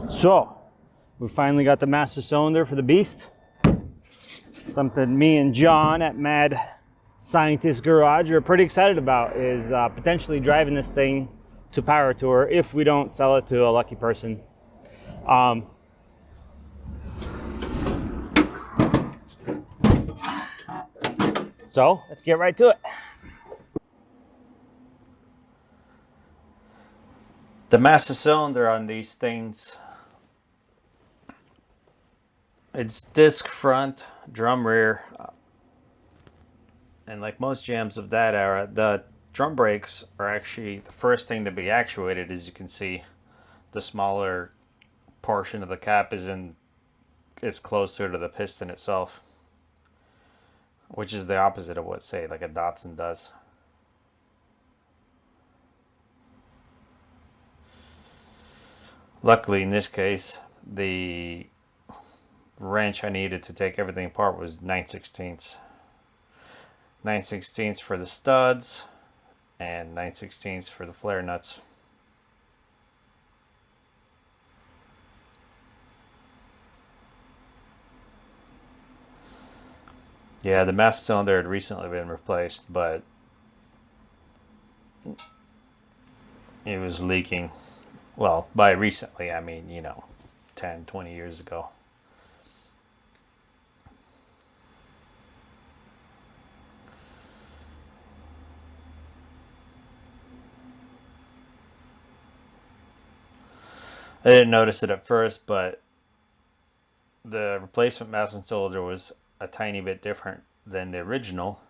So, we finally got the master cylinder for the beast. Something me and John at Mad Scientist Garage are pretty excited about is potentially driving this thing to Power Tour if we don't sell it to a lucky person. So, let's get right to it. The master cylinder on these things, it's disc front, drum rear, and like most jams of that era, the drum brakes are actually the first thing to be actuated. As you can see, the smaller portion of the cap is closer to the piston itself, which is the opposite of what, say, like a Datsun does. Luckily, in this case, the wrench I needed to take everything apart was 9/16. 9/16 for the studs and 9/16 for the flare nuts. Yeah, the master cylinder had recently been replaced, but it was leaking. Well, by recently, I mean, 10, 20 years ago. I didn't notice it at first, but the replacement master cylinder was a tiny bit different than the original,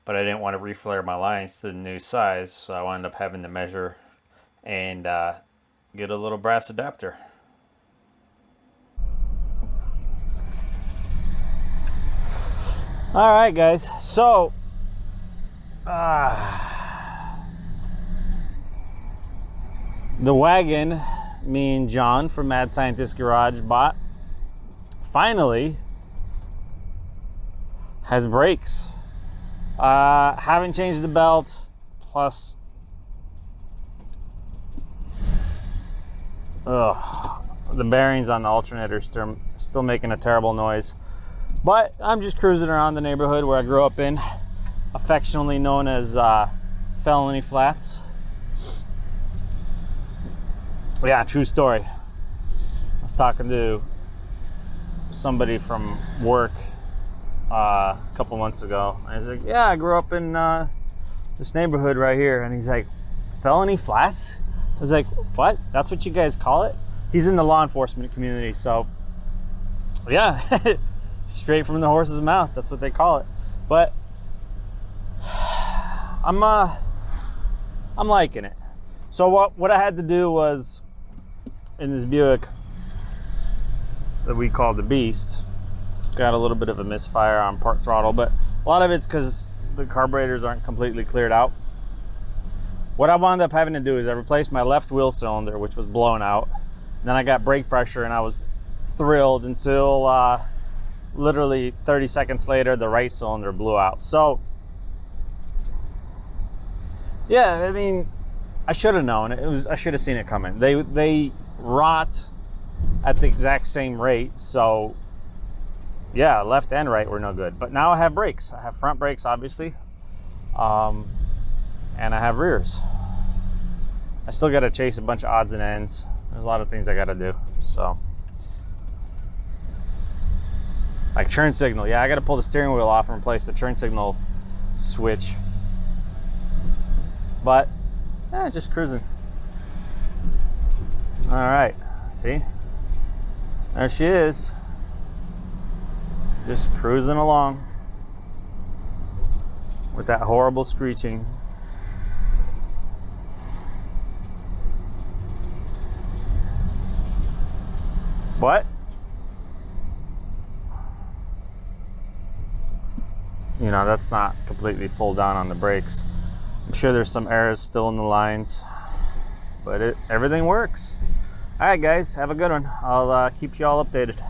but I didn't want to reflare my lines to the new size, so I wound up having to measure and get a little brass adapter. All right, guys, so the wagon me and John from Mad Scientist Garage bought finally has brakes. Haven't changed the belt, plus the bearings on the alternator still making a terrible noise. But I'm just cruising around the neighborhood where I grew up in, affectionately known as Felony Flats. Yeah, true story. I was talking to somebody from work a couple months ago. And he's like, yeah, I grew up in this neighborhood right here. And he's like, Felony Flats? I was like, what? That's what you guys call it? He's in the law enforcement community, so yeah, straight from the horse's mouth. That's what they call it. But I'm liking it. So what I had to do was, in this Buick that we call the Beast, it's got a little bit of a misfire on part throttle, but a lot of it's because the carburetors aren't completely cleared out. What I wound up having to do is I replaced my left wheel cylinder, which was blown out. Then I got brake pressure, and I was thrilled until literally 30 seconds later, the right cylinder blew out. So yeah, I mean, I should have known. I should have seen it coming. They rot at the exact same rate, so yeah, left and right were no good. But now I have brakes. I have front brakes, obviously, and I have rears. I still got to chase a bunch of odds and ends. There's a lot of things I got to do. So, like turn signal. Yeah, I got to pull the steering wheel off and replace the turn signal switch. But yeah, just cruising. All right, see, there she is, just cruising along with that horrible screeching. What? That's not completely full down on the brakes. I'm sure there's some errors still in the lines, but everything works. All right, guys, have a good one. I'll keep you all updated.